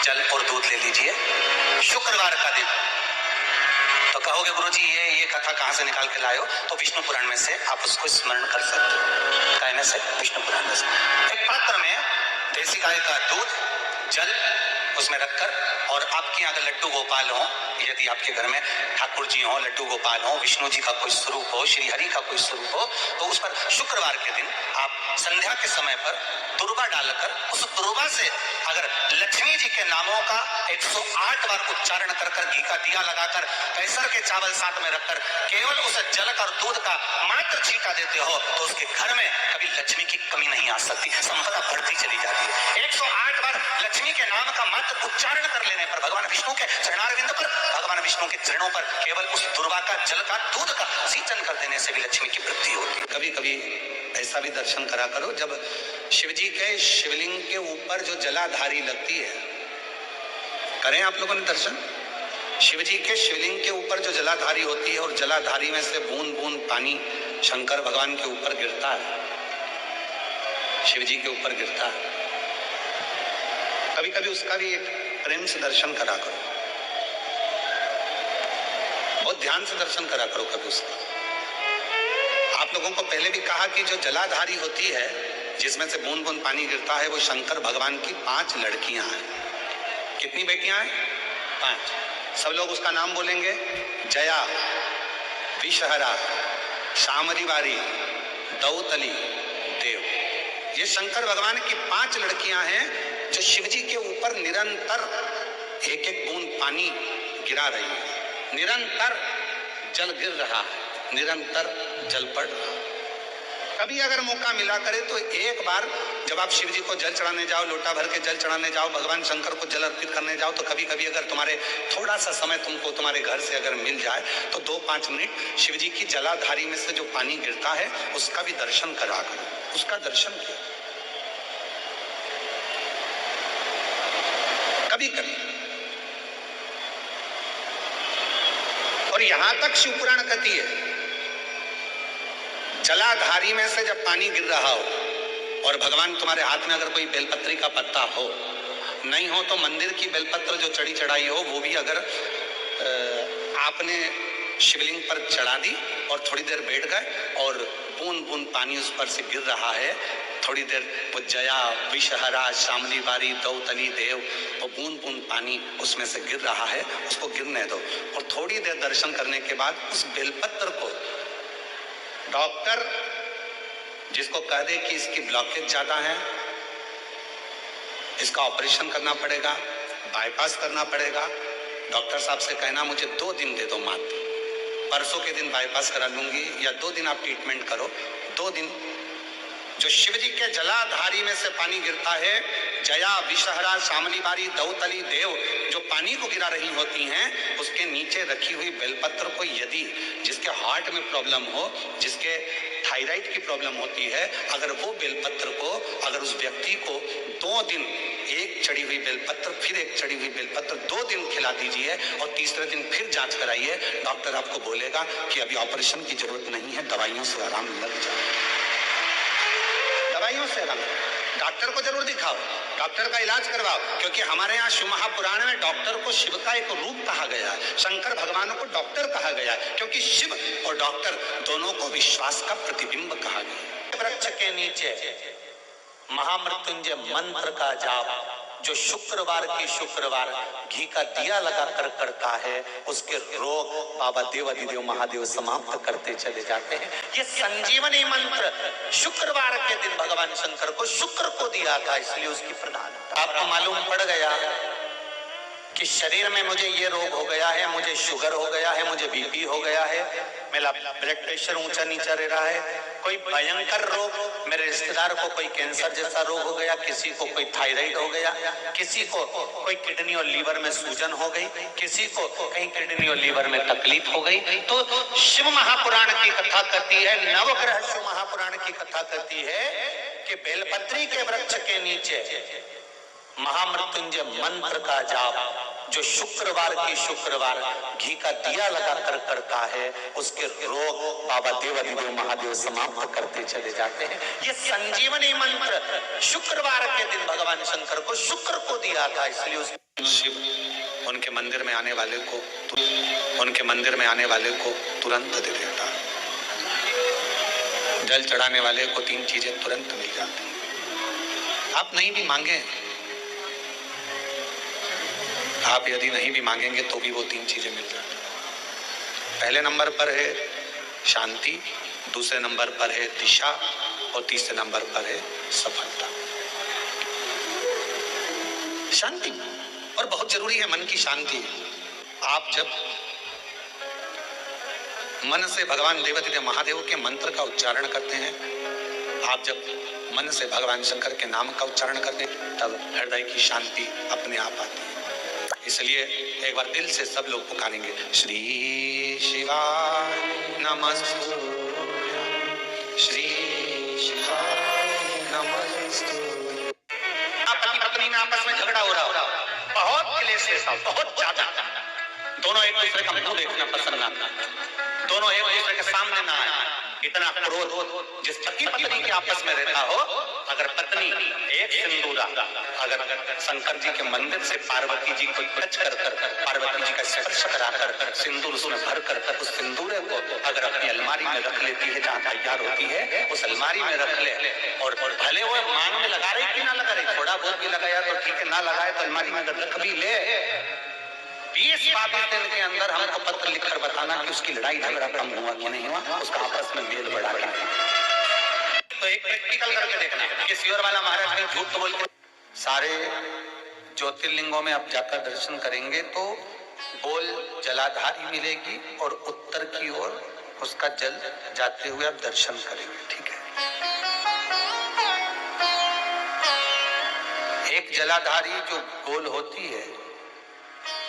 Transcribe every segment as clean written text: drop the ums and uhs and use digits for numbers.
जल और दूध ले लीजिए। शुक्रवार का दिन। तो कहोगे गुरुजी ये कथा कहां से निकाल के लाए हो? तो विष्णु पुराण में से आप उसको स्मरण कर सकते हो। काय में से? विष्णु पुराण में से। एक पात्र में देसी गाय का दूध, जल उसमें रखकर, और आपके यहाँ अगर लड्डू गोपाल हो, यदि आपके घर में ठाकुर जी हो, लड्डू गोपाल हो, विष्णु जी का कोई स्वरूप हो, श्री हरि का कोई स्वरूप हो, तो उस पर शुक्रवार के दिन आप संध्या के समय पर दुर्वा डालकर, उस दुर्वा से अगर लक्ष्मी जी के नामों का 108 बार उच्चारण कर कर, घी का दिया लगाकर, कैसर के चावल साथ में रखकर केवल उस जल का और दूध का मात्र छींटा देते हो, तो उसके घर में कभी लक्ष्मी की कमी नहीं आ सकती, संपदा बढ़ती चली जाती है। 108 बार लक्ष्मी के नाम का मात्र उच्चारण कर लेने पर, भगवान विष्णु के चरणारविंद पर, भगवान विष्णु के चरणों पर केवल उस दुर्वा का, जल का, दूध का सिंचन कर देने से भी लक्ष्मी की वृद्धि होती है। कभी कभी ऐसा भी दर्शन करा करो, जब शिव जी के शिवलिंग के ऊपर जो जलाधारी लगती है, करें आप लोगों ने दर्शन? शिव जी के शिवलिंग के ऊपर जो जलाधारी होती है, और जलाधारी में से बूंद बूंद पानी शंकर भगवान के ऊपर गिरता है, शिव जी के ऊपर गिरता है। कभी कभी उसका भी एक प्रेम से दर्शन करा करो, बहुत ध्यान से दर्शन करा करो कभी उसका। आप लोगों को पहले भी कहा कि जो जलाधारी होती है, जिसमें से बूंद बूंद पानी गिरता है, वो शंकर भगवान की 5 लड़कियां हैं। कितनी बेटियां हैं? 5। सब लोग उसका नाम बोलेंगे। जया, विषहरा, शामरी बारी, दौतली, देव। ये शंकर भगवान की 5 लड़कियां हैं, जो शिव जी के ऊपर निरंतर एक एक बूंद पानी गिरा रही है। निरंतर जल गिर रहा है, निरंतर जल पड़ रहा है। कभी अगर मौका मिला करे तो एक बार जब आप शिव जी को जल चढ़ाने जाओ, लोटा भर के जल चढ़ाने जाओ, भगवान शंकर को जल अर्पित करने जाओ, तो कभी कभी अगर तुम्हारे थोड़ा सा समय तुमको तुम्हारे घर से अगर मिल जाए, तो 2-5 मिनट शिव जी की जलाधारी में से जो पानी गिरता है उसका भी दर्शन करा करो, उसका दर्शन किया कभी कभी। और यहां तक शिवपुराण कहती है, जलाधारी में से जब पानी गिर रहा हो, और भगवान तुम्हारे हाथ में अगर कोई बेलपत्री का पत्ता हो, नहीं हो तो मंदिर की बेलपत्र जो चढ़ी चढ़ाई हो, वो भी अगर आपने शिवलिंग पर चढ़ा दी और थोड़ी देर बैठ गए, और बूंद बूंद पानी उस पर से गिर रहा है, थोड़ी देर वो जया, विषहरा, शामली बारी, दौतली, देव, वो बूंद बूंद पानी उसमें से गिर रहा है, उसको गिरने दो। और थोड़ी देर दर्शन करने के बाद उस बेलपत्र को डॉक्टर जिसको कह दे कि इसकी ब्लॉकेज ज्यादा है, इसका ऑपरेशन करना पड़ेगा, बाईपास करना पड़ेगा, डॉक्टर साहब से कहना मुझे 2 दिन दे दो मात्र, परसों के दिन बाईपास करा लूंगी, या 2 दिन आप ट्रीटमेंट करो। 2 दिन जो शिव जी के जलाधारी में से पानी गिरता है, जया, विषहरा, शामली बारी, दौतली, देव, जो पानी को गिरा रही होती हैं, उसके नीचे रखी हुई बेलपत्र को यदि जिसके हार्ट में प्रॉब्लम हो, जिसके थायराइड की प्रॉब्लम होती है, अगर वो बेलपत्र को, अगर उस व्यक्ति को 2 दिन एक चढ़ी हुई बेलपत्र, फिर एक चढ़ी हुई बेलपत्र 2 दिन खिला दीजिए, और तीसरे दिन फिर जांच कराइए, डॉक्टर आपको बोलेगा कि अभी ऑपरेशन की जरूरत नहीं है, दवाइयों से आराम लग जाए, दवाइयों से आराम। डॉक्टर को जरूर दिखाओ, डॉक्टर का इलाज करवाओ, क्योंकि हमारे यहाँ शिव महापुराण में डॉक्टर को शिव का एक रूप कहा गया है, शंकर भगवान को डॉक्टर कहा गया है, क्योंकि शिव और डॉक्टर दोनों को विश्वास का प्रतिबिंब कहा गया। वृक्ष के नीचे महामृत्युंजय मंत्र का जाप जो शुक्रवार के शुक्रवार घी का दिया लगा कर करता है, उसके रोग बाबा देवाधिदेव महादेव समाप्त करते चले जाते हैं। ये संजीवनी मंत्र शुक्रवार के दिन भगवान शंकर को शुक्र को दिया था, इसलिए उसकी प्रधानता। आपको मालूम पड़ गया कि शरीर में मुझे ये रोग हो गया है, मुझे शुगर हो गया है, मुझे बीपी हो गया है, मेरा ब्लड प्रेशर ऊंचा नीचा रह रहा है, कोई भयंकर रोग, मेरे रिश्तेदार को कोई कैंसर जैसा रोग हो गया, किसी को कोई थायराइड हो गया, किसी को कोई किडनी और लीवर में सूजन हो गई, किसी को कहीं किडनी और लीवर में तकलीफ हो गई, तो शिव महापुराण की कथा कहती है, नवग्रह शिव महापुराण की कथा कहती है कि बेलपत्री के वृक्ष के नीचे महामृत्युंजय मंत्र का जाप जो शुक्रवार की शुक्रवार घी का दिया लगा कर करता है, उसके रोग बाबा देवाधिदेव महादेव समाप्त करते चले जाते हैं। ये संजीवनी मंत्र शुक्रवार के दिन भगवान शंकर को शुक्र को दिया था, इसलिए उस शिव उनके मंदिर में आने वाले को तुरंत दे देता। जल चढ़ाने वाले को 3 चीजें तुरंत मिल जाती। आप नहीं भी मांगे, आप यदि नहीं भी मांगेंगे तो भी वो 3 चीजें मिल जाती। पहले नंबर पर है शांति, दूसरे नंबर पर है दिशा और तीसरे नंबर पर है सफलता। शांति और बहुत जरूरी है, मन की शांति। आप जब मन से भगवान देवाधिदेव महादेव के मंत्र का उच्चारण करते हैं, आप जब मन से भगवान शंकर के नाम का उच्चारण करते हैं, तब हृदय की शांति अपने आप आती है। इसलिए एक बार दिल से सब लोग पुकारेंगे, श्री शिवाय नमस्तुभ्यं, श्री शिवाय नमस्तुभ्यं। पति पत्नी में आपस में झगड़ा हो रहा हो, बहुत क्लेश है, बहुत ज्यादा। दोनों एक दूसरे का मुंह देखना पसंद ना करते, दोनों एक दूसरे के सामने ना आए। इतना क्रोध जिस पति पत्नी के आपस में रहता हो, अगर पत्नी एक सिंदूरा अगर शंकर जी के मंदिर से पार्वती जी को टच कर पार्वती जी का स्पर्श कराकर सिंदूर उसमें भर कर उस सिंदूर को अगर अपनी अलमारी में रख लेती है, जहाँ तैयार होती है उस अलमारी में रख ले, और भले वो मांग में लगा रही कि ना लगा रही, थोड़ा बहुत भी लगाया तो ठीक है, ना लगाए तो अलमारी में रख भी ले, 20-22 दिन के अंदर हमको पत्र लिखकर बताना कि उसकी लड़ाई झगड़ा कम हुआ कि नहीं हुआ, उसका आपस में मेल बढ़ा क्या। तो एक प्रैक्टिकल करके देखना कि श्योर वाला महाराज ने झूठ तो बोल के। सारे ज्योतिर्लिंगों में आप जाकर दर्शन करेंगे तो गोल जलाधारी मिलेगी और उत्तर की ओर उसका जल जाते हुए आप दर्शन करेंगे, ठीक है। एक जलाधारी जो गोल होती है,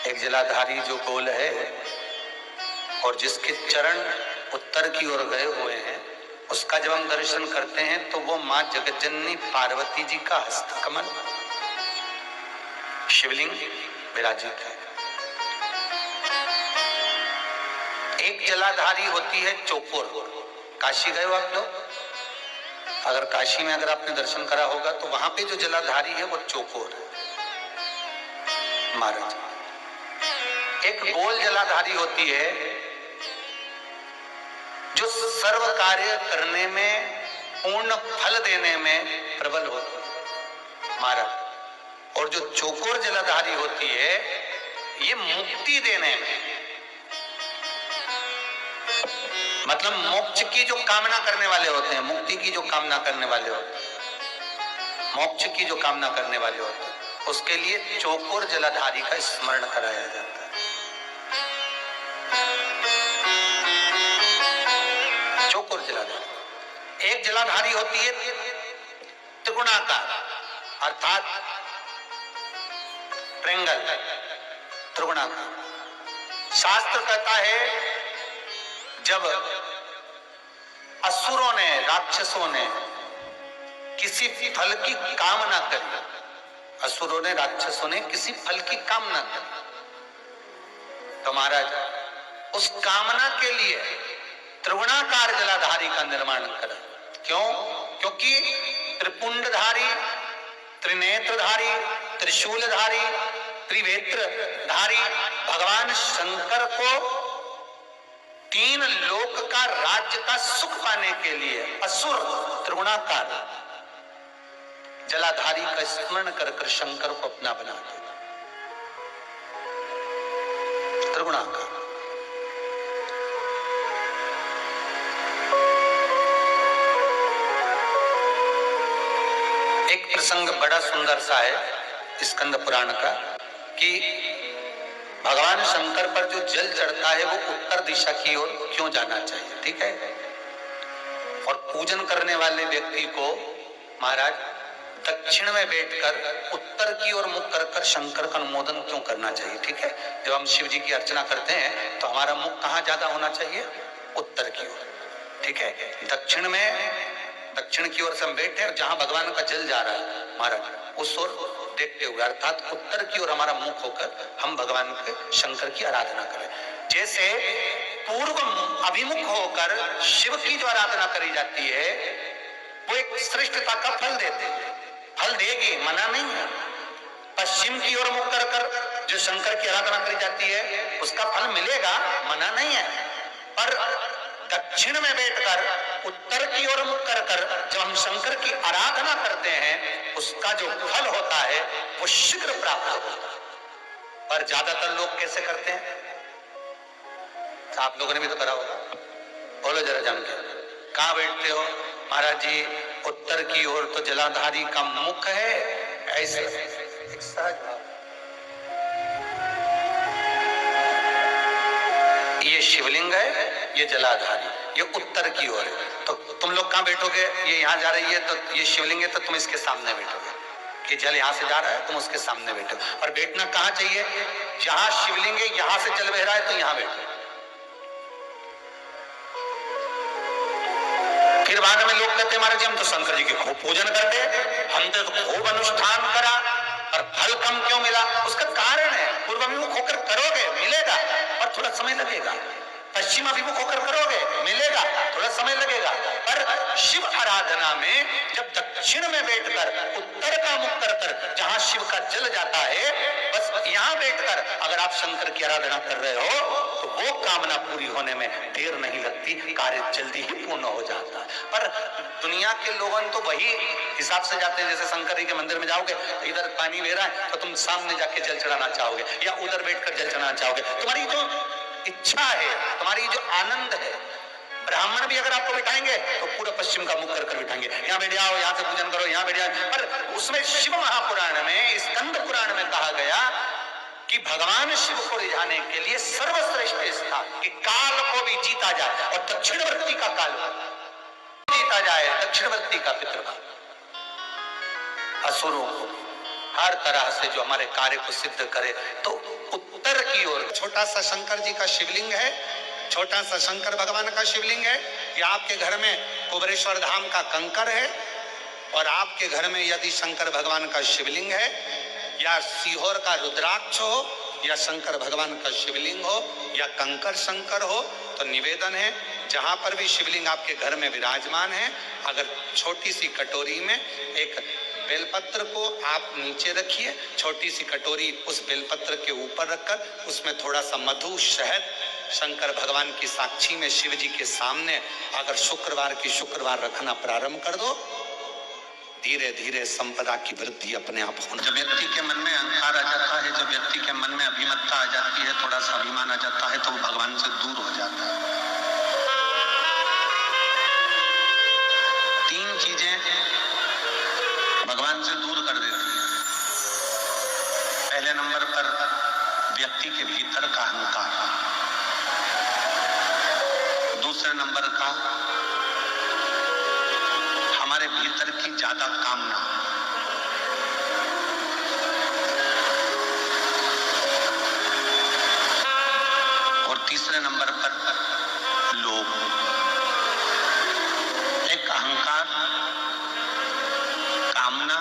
एक जलाधारी जो गोल है और जिसके चरण उत्तर की ओर गए हुए हैं, उसका जब हम दर्शन करते हैं तो वो मां जगज्जननी पार्वती जी का हस्तकमल शिवलिंग विराजित है। एक जलाधारी होती है चौकोर। काशी गए हो आप लोग? अगर काशी में अगर आपने दर्शन करा होगा तो वहां पे जो जलाधारी है वो चौकोर है महाराज। एक गोल जलाधारी होती है जो सर्व कार्य करने में, पूर्ण फल देने में प्रबल होती है महाराज। और जो चौकोर जलाधारी होती है ये मुक्ति देने में, मतलब मोक्ष की जो कामना करने वाले होते हैं, मुक्ति की जो कामना करने वाले होते हैं, मोक्ष की जो कामना करने वाले होते हैं, उसके लिए चौकोर जलाधारी का स्मरण कराया जाता है। चौकोर जलाधारी। एक जलाधारी होती है त्रिगुणाकार, अर्थात ट्रेंगल, त्रिगुणाकार। शास्त्र कहता है जब असुरों ने, राक्षसों ने किसी फल की कामना करी, असुरों ने, राक्षसों ने किसी फल की कामना करी, तो महाराज उस कामना के लिए त्रिगुणाकार जलाधारी का निर्माण करा। क्यों? क्योंकि त्रिपुंडधारी, त्रिनेत्रधारी, त्रिशूलधारी, त्रिवेत्रधारी भगवान शंकर को 3 लोक का राज्य का सुख पाने के लिए असुर त्रिगुणाकार जलाधारी का स्मरण कर शंकर को अपना बना दिया। त्रिगुणाकार। एक प्रसंग बड़ा सुंदर सा है स्कंद पुराण का कि भगवान शंकर पर जो जल चढ़ता है वो उत्तर दिशा की ओर क्यों जाना चाहिए, ठीक है। और पूजन करने वाले व्यक्ति को महाराज दक्षिण में बैठकर उत्तर की ओर मुख कर शंकर का अनुमोदन क्यों करना चाहिए, ठीक है। जब हम शिव जी की अर्चना करते हैं तो हमारा मुख कहाँ ज्यादा होना चाहिए? उत्तर की ओर, ठीक है। दक्षिण में, दक्षिण की ओर से हम बैठे, जहां भगवान का जल जा रहा है महाराज उस ओर देखते हुए, अर्थात उत्तर की ओर हमारा मुख होकर हम भगवान के शंकर की आराधना करें। जैसे पूर्व अभिमुख होकर शिव की जो आराधना करी जाती है वो एक श्रेष्ठता का फल देते हैं, फल देगी, मना नहीं है। पश्चिम की ओर मुख कर जो शंकर की आराधना करी जाती है उसका फल मिलेगा, मना नहीं है। पर दक्षिण में बैठकर उत्तर की ओर मुख कर जब हम शंकर की आराधना करते हैं उसका जो फल होता है वो शीघ्र प्राप्त होता है। पर ज्यादातर लोग कैसे करते हैं? आप लोगों ने भी तो करा होगा, बोलो जरा जान के। कहां बैठते हो? महाराज जी उत्तर की ओर तो जलाधारी का मुख है, ऐसे सहज भाव। ये शिवलिंग है, ये जलाधारी, ये उत्तर की ओर है। तो तुम लोग कहां बैठोगे? ये यहां जा रही है तो ये शिवलिंग है तो तुम इसके सामने बैठोगे, कि जल यहां से जा रहा है तुम उसके सामने बैठो। और बैठना कहां चाहिए? जहां शिवलिंग है यहां से जल बह रहा है तो यहां बैठो। फिर बाद में लोग कहते हैं महाराज जी हम तो शंकर जी की खूब पूजन करते हैं, हमने तो खूब अनुष्ठान करा और फल कम क्यों मिला? उसका कारण है पूर्व अभिमुख होकर करोगे मिलेगा पर थोड़ा समय लगेगा, पश्चिम अभिमुख होकर करोगे मिलेगा, थोड़ा समय लगेगा। पर शिव आराधना में जब दक्षिण में बैठकर उत्तर का मुख कर जहां शिव का जल जाता है, बस यहां बैठकर अगर आप शंकर की आराधना कर रहे हो तो वो कामना पूरी होने में देर नहीं लगती, कार्य जल्दी ही पूर्ण हो जाता है। पर दुनिया के लोगों तो वही हिसाब से जाते हैं, जैसे शंकर जी के मंदिर में जाओगे तो इधर पानी बह रहा है तो तुम सामने जाके जल चढ़ाना चाहोगे या उधर बैठकर जल चढ़ाना चाहोगे। तुम्हारी जो इच्छा है, तुम्हारी जो आनंद है। ब्राह्मण भी अगर आपको बिठाएंगे तो पूरा पश्चिम का मुख कर बिठाएंगे, यहाँ बैठ जाओ, यहाँ से पूजन करो, यहाँ बैठ जाओ। पर उसमें शिव महापुराण में, स्कंद पुराण में कहा गया कि भगवान शिव को रिझाने के लिए सर्वश्रेष्ठ स्थान कि काल को भी जीता जाए और दक्षिणवर्ती का काल जीता जाए, दक्षिणवर्ती का पितृभाव, असुरों को हर तरह से जो हमारे कार्य को सिद्ध करे। तो उत्तर की ओर छोटा सा शंकर जी का शिवलिंग है, छोटा सा शंकर भगवान का शिवलिंग है। या आपके घर में कुबरेश्वर धाम का कंकर है और आपके घर में यदि शंकर भगवान का शिवलिंग है या सीहोर का रुद्राक्ष हो या शंकर भगवान का शिवलिंग हो या कंकर शंकर हो, तो निवेदन है जहां पर भी शिवलिंग आपके घर में विराजमान है, अगर छोटी सी कटोरी में एक बेलपत्र को आप नीचे रखिए, छोटी सी कटोरी उस बेलपत्र के ऊपर रखकर उसमें थोड़ा सा मधु शहद शंकर भगवान की साक्षी में शिव जी के सामने अगर शुक्रवार की शुक्रवार रखना प्रारंभ कर दो, धीरे धीरे संपदा की वृद्धि अपने आप होना। जब व्यक्ति के मन में अहंकार आ जाता है, जब व्यक्ति के मन में अभिमत्ता आ जाती है, थोड़ा सा अभिमान आ जाता है, तो वो भगवान से दूर हो जाता है। तीन चीजें भगवान से दूर कर देती है। पहले नंबर पर व्यक्ति के भीतर का अहंकार, दूसरे नंबर का हमारे भीतर की ज्यादा कामना, और तीसरे नंबर पर लोभ। एक अहंकार, कामना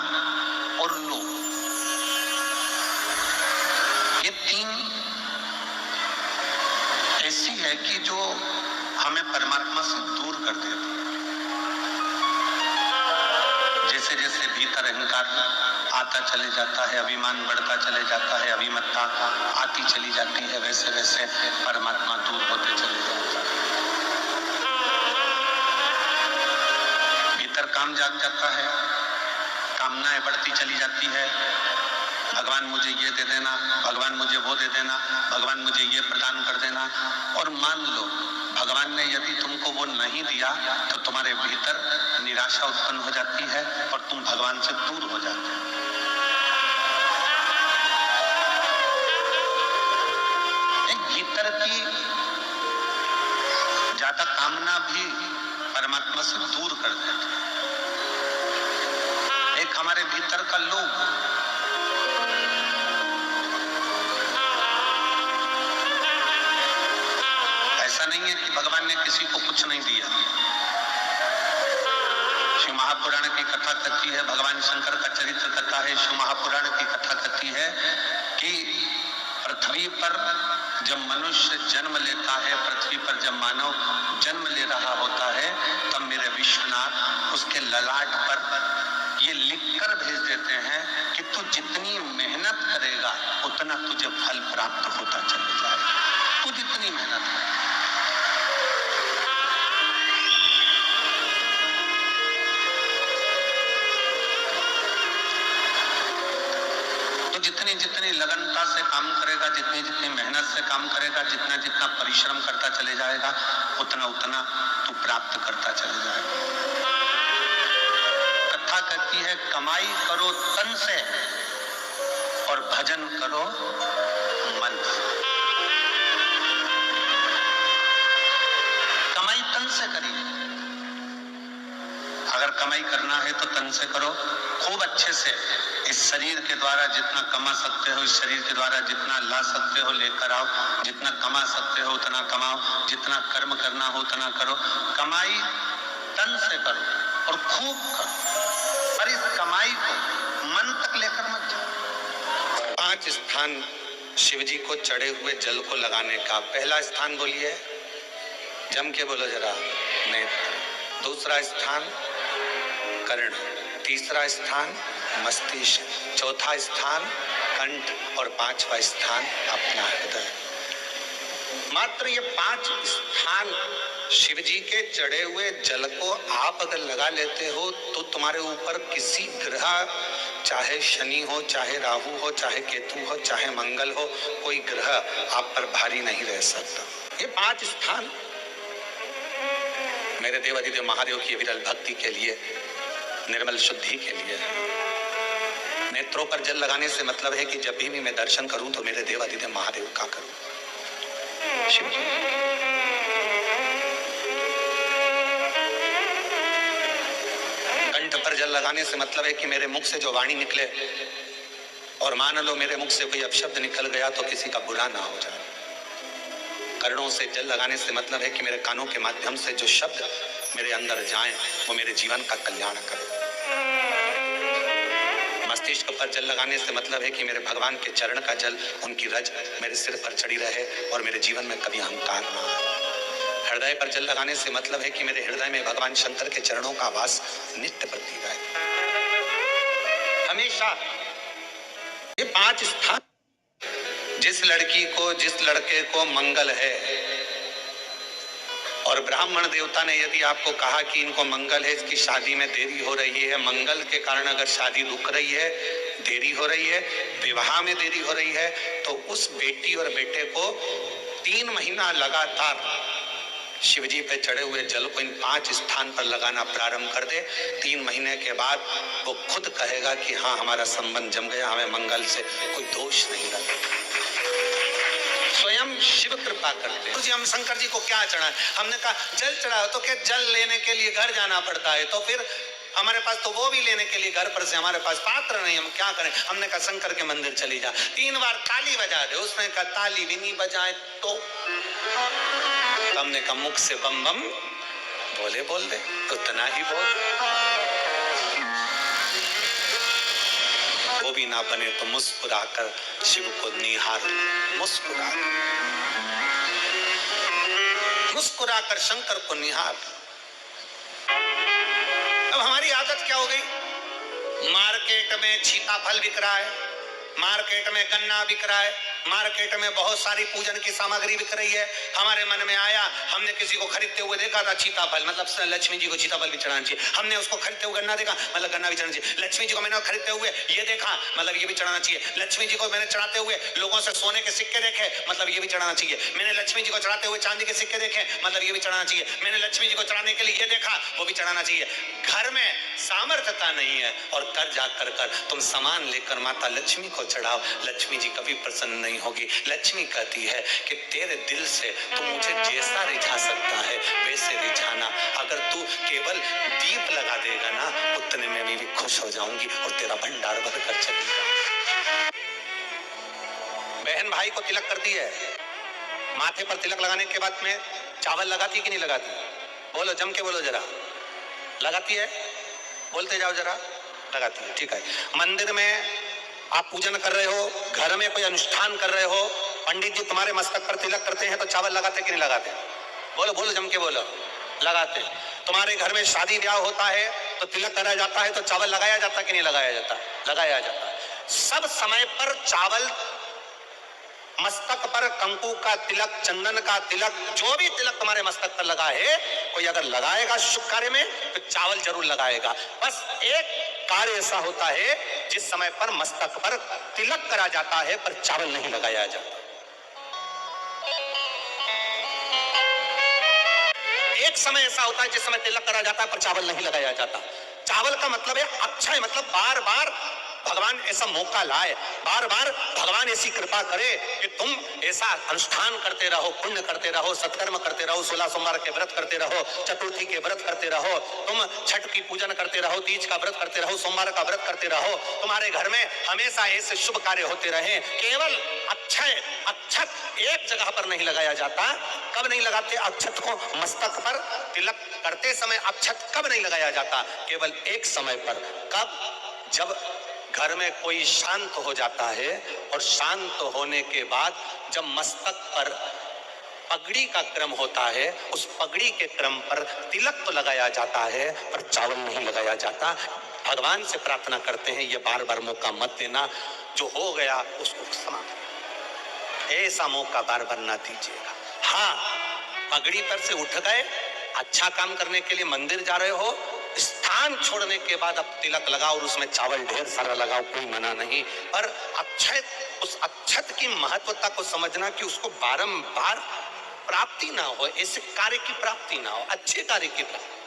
और लोभ, ये तीन ऐसी है कि जो हमें परमात्मा से दूर कर देती है। जैसे जैसे भीतर अहंकार आता चले जाता है, अभिमान बढ़ता चले जाता है, अभिमत्ता आती चली जाती है, वैसे वैसे परमात्मा दूर होते चले जाता है। भीतर काम जाग जाता है, कामनाएं बढ़ती चली जाती है, भगवान मुझे ये दे देना, भगवान मुझे वो दे देना, भगवान मुझे ये प्रदान कर देना। और मान लो भगवान ने यदि तुमको वो नहीं दिया तो तुम्हारे भीतर निराशा उत्पन्न हो जाती है और तुम भगवान से दूर हो जाते हो। एक भीतर की ज्यादा कामना भी परमात्मा से दूर कर देती है। एक हमारे भीतर का लोभ, ऐसा नहीं है कि भगवान ने किसी को कुछ नहीं दिया। श्री महापुराण की कथा कहती है, भगवान शंकर का चरित्र कथा है, शिव महापुराण की कथा कहती है कि पृथ्वी पर जब मनुष्य जन्म लेता है, पृथ्वी पर जब मानव जन्म ले रहा होता है, तब मेरे विश्वनाथ उसके ललाट पर ये लिखकर भेज देते हैं कि तू जितनी मेहनत करेगा उतना तुझे फल प्राप्त होता चले जाएगा। तू जितनी मेहनत कर, जितनी जितनी लगनता से काम करेगा, जितनी जितनी मेहनत से काम करेगा, जितना जितना परिश्रम करता चले जाएगा, उतना उतना तू प्राप्त करता चले जाएगा। कथा कहती है कमाई करो तन से और भजन करो मन से। कमाई तन से करिए, अगर कमाई करना है तो तन से करो, खूब अच्छे से इस शरीर के द्वारा जितना कमा सकते हो, इस शरीर के द्वारा जितना ला सकते हो लेकर आओ, जितना कमा सकते हो उतना कमाओ, जितना कर्म करना हो उतना करो। कमाई तन से करो और खूब करो, और इस कमाई को मन तक लेकर मत जाओ। 5 स्थान शिव जी को चढ़े हुए जल को लगाने का। पहला स्थान बोलिए, जम के बोलो जरा, नेत्र। दूसरा स्थान कर्ण, तीसरा स्थान मस्तिष्क, चौथा स्थान कंठ और 5वां स्थान अपना हृदय। मात्र ये 5 स्थान शिव जी के चढ़े हुए जल को आप अगर लगा लेते हो तो तुम्हारे ऊपर किसी ग्रह, चाहे शनि हो, चाहे राहु हो, चाहे केतु हो, चाहे मंगल हो, कोई ग्रह आप पर भारी नहीं रह सकता। ये 5 स्थान मेरे देवाधिदेव महादेव की विरल भक्ति के लिए, निर्मल शुद्धि के लिए। नेत्रों पर जल लगाने से मतलब है कि जब भी मैं दर्शन करूं तो मेरे देवाधिदेव महादेव का करूं, शिव जी। कंठ पर जल लगाने से मतलब है कि मेरे मुख से जो वाणी निकले, और मान लो मेरे मुख से कोई अपशब्द निकल गया तो किसी का बुरा ना हो जाए। कर्णों से जल लगाने से मतलब है कि मेरे कानों के माध्यम से जो शब्द मेरे अंदर जाएं वो मेरे जीवन का कल्याण करें। मस्तिष्क पर जल लगाने से मतलब है कि मेरे भगवान के चरण का जल, उनकी रज मेरे सिर पर चढ़ी रहे और मेरे जीवन में कभी अहंकार ना आए। हृदय पर जल लगाने से मतलब है कि मेरे हृदय में भगवान शंकर के चरणों का वास नित्य प्रति रहे हमेशा। ये 5 स्थान, जिस लड़की को, जिस लड़के को मंगल है, और ब्राह्मण देवता ने यदि आपको कहा कि इनको मंगल है, इसकी शादी में देरी हो रही है, मंगल के कारण अगर शादी रुक रही है, देरी हो रही है, विवाह में देरी हो रही है, तो उस बेटी और बेटे को 3 महीना लगातार शिवजी पे चढ़े हुए जल को इन 5 स्थान पर लगाना प्रारंभ कर दे। 3 महीने के बाद वो खुद कहेगा कि हाँ, हमारा संबंध जम गया, हमें मंगल से कोई दोष नहीं रहा। स्वयं शिव कृपा करते हैं। हम शंकर जी को क्या चढ़ाएं? हमने कहा जल चढ़ाओ, तो क्या जल लेने के लिए घर जाना पड़ता है? तो फिर हमारे पास तो वो भी लेने के लिए घर पर से हमारे पास पात्र नहीं, हम क्या करें? हमने कहा शंकर के मंदिर चली जा, 3 बार ताली बजा दे। उसने कहा ताली भी नहीं बजाए तो? हमने कहा मुख से बम बम बोले बोल दे, उतना ही बोल। वो भी ना बने तो मुस्कुराकर शिव को निहार, मुस्कुराकर शंकर को निहार। अब हमारी आदत क्या हो गई? मार्केट में सीताफल बिक रहा है, मार्केट में गन्ना बिक रहा है, मार्केट में बहुत सारी पूजन की सामग्री बिक रही है। हमारे मन में आया, हमने किसी को खरीदते हुए देखा था सीताफल, मतलब लक्ष्मी जी को सीताफल भी चढ़ाना चाहिए। हमने उसको खरीदते हुए गन्ना देखा, मतलब गन्ना भी चढ़ाना चाहिए। लक्ष्मी जी को मैंने खरीदते हुए ये देखा, मतलब ये भी चढ़ाना चाहिए। लक्ष्मी जी को मैंने चढ़ाते हुए लोगों से सोने के सिक्के देखे, मतलब ये भी चढ़ाना चाहिए। मैंने लक्ष्मी जी को चढ़ाते हुए चांदी के सिक्के देखे, मतलब ये भी चढ़ाना चाहिए। मैंने लक्ष्मी जी को चढ़ाने के लिए ये देखा, वो भी चढ़ाना चाहिए। घर में सामर्थ्यता नहीं है और कर जाकर कर तुम सामान लेकर माता लक्ष्मी को चढ़ाओ, लक्ष्मी जी कभी प्रसन्न नहीं होगी। लक्ष्मी कहती है कि तेरे दिल से तू मुझे जैसा रिझा सकता है वैसे रिझाना। अगर तू केवल दीप लगा देगा ना, उतने में भी खुश हो जाऊंगी और तेरा भंडार भर कर चलेगा। बहन भाई को तिलक करती है, माथे पर तिलक लगाने के बाद में चावल लगाती कि नहीं लगाती? बोलो, जम के बोलो जरा। लगाती है? बोलते जाओ जरा। लगाती है, ठीक है। मंदिर में आप पूजन कर रहे हो, घर में कोई अनुष्ठान कर रहे हो, पंडित जी तुम्हारे मस्तक पर तिलक करते हैं तो चावल लगाते कि नहीं लगाते? बोलो बोलो, जम के बोलो। लगाते। तुम्हारे घर में शादी ब्याह होता है तो तिलक कराया जाता है तो चावल लगाया जाता कि नहीं लगाया जाता? लगाया जाता है। सब समय पर चावल, मस्तक पर कंकु का तिलक, चंदन का तिलक, जो भी तिलक तुम्हारे मस्तक पर लगा है, कोई अगर लगाएगा शुभ कार्य में तो चावल जरूर लगाएगा। बस एक कार्य ऐसा होता है जिस समय पर मस्तक पर तिलक करा जाता है पर चावल नहीं लगाया जाता। एक समय ऐसा होता है जिस समय तिलक करा जाता है पर चावल नहीं लगाया जाता। चावल का मतलब है अक्षय, मतलब बार बार भगवान ऐसा मौका लाए, बार बार भगवान ऐसी कृपा करे कि तुम ऐसा अनुष्ठान करते रहो, पुण्य करते रहो, सत्कर्म करते रहो, 16 सोमवार के व्रत करते रहो, चतुर्थी के व्रत करते रहो, तुम छठ की पूजन करते रहो, तीज का व्रत करते रहो, सोमवार का व्रत करते रहो, तुम्हारे घर में हमेशा ऐसे शुभ कार्य होते रहे। केवल अक्षय, अक्षत एक जगह पर नहीं लगाया जाता। कब नहीं लगाते अक्षत को? मस्तक पर तिलक करते समय अक्षत कब नहीं लगाया जाता? केवल एक समय पर। कब? जब घर में कोई शांत हो जाता है और शांत होने के बाद जब मस्तक पर पगड़ी का क्रम होता है, उस पगड़ी के क्रम पर तिलक तो लगाया जाता है पर चावल नहीं लगाया जाता। भगवान से प्रार्थना करते हैं ये बार बार मौका मत देना, जो हो गया उसको समाप्त, ऐसा मौका बार बार ना दीजिएगा। हाँ, पगड़ी पर से उठ गए, अच्छा काम करने के लिए मंदिर जा रहे हो, स्थान छोड़ने के बाद अब तिलक लगाओ और उसमें चावल ढेर सारा लगाओ, कोई मना नहीं। पर अक्षय, उस अक्षत की महत्वता को समझना कि उसको बारंबार प्राप्ति ना हो, ऐसे कार्य की प्राप्ति ना हो, अच्छे कार्य की प्राप्ति,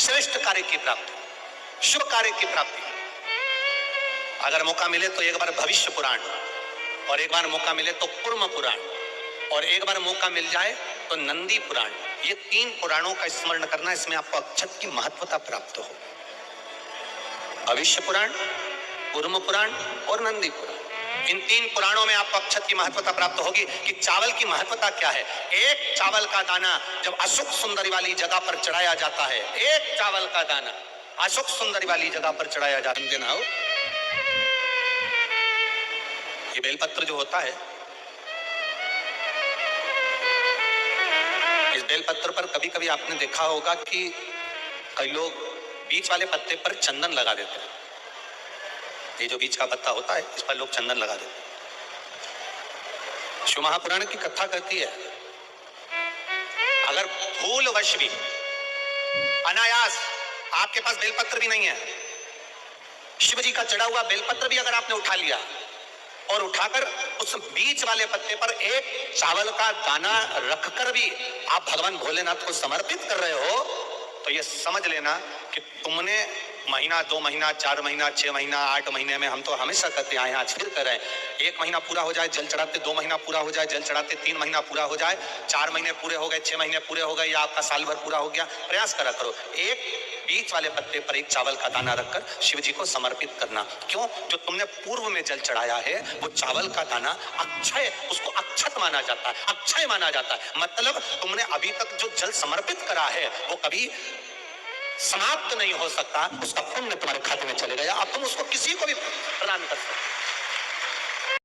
श्रेष्ठ कार्य की प्राप्ति, शुभ कार्य की प्राप्ति। अगर मौका मिले तो एक बार भविष्य पुराण, और एक बार मौका मिले तो कुर्म पुराण, और एक बार मौका मिल जाए तो नंदी पुराण। ये 3 पुराणों का स्मरण करना, इसमें आपको अक्षत की महत्वता प्राप्त हो। भविष्य पुराण, कुर्म पुराण और नंदी पुराण, इन 3 पुराणों में आपको अक्षत की महत्वता प्राप्त होगी कि चावल की महत्वता क्या है। एक चावल का दाना जब अशोक सुंदरी वाली जगह पर चढ़ाया जाता है, एक चावल का दाना अशोक सुंदरी वाली जगह पर चढ़ाया जाता है। ये बेलपत्र जो होता है, इस बेलपत्र पर कभी कभी आपने देखा होगा कि कई लोग बीच वाले पत्ते पर चंदन लगा देते हैं। ये जो बीच का पत्ता होता है इस पर लोग चंदन लगा देते हैं। शिव महापुराण की कथा कहती है, अगर भूलवश भी अनायास आपके पास बेलपत्र भी नहीं है, शिव जी का चढ़ा हुआ बेलपत्र भी अगर आपने उठा लिया और उठाकर उस बीच वाले पत्ते पर एक चावल का दाना रखकर भी आप भगवान भोलेनाथ को समर्पित कर रहे हो, तो ये समझ लेना कि तुमने महीना, 2 महीना, 4 महीना, 6 महीना, 8 महीने में, हम तो हमेशा कहते आए, आज फिर कर रहे हैं, 1 महीना पूरा हो जाए जल चढ़ाते, 2 महीना पूरा हो जाए जल चढ़ाते, 3 महीना पूरा हो जाए, 4 महीने पूरे हो गए, 6 महीने पूरे हो गए, या आपका साल भर पूरा हो गया, प्रयास करा करो एक बीच वाले पत्ते पर एक चावल का दाना रखकर शिव जी को समर्पित करना। क्यों? जो तुमने पूर्व में जल चढ़ाया है वो चावल का दाना अक्षय, उसको अक्षत माना जाता है, अक्षय माना जाता है। मतलब तुमने अभी तक जो जल समर्पित करा है वो कभी समाप्त नहीं हो सकता, उसका पुण्य तुम्हारे खाते में चलेगा, या अब तुम उसको किसी को भी प्रदान कर सकते।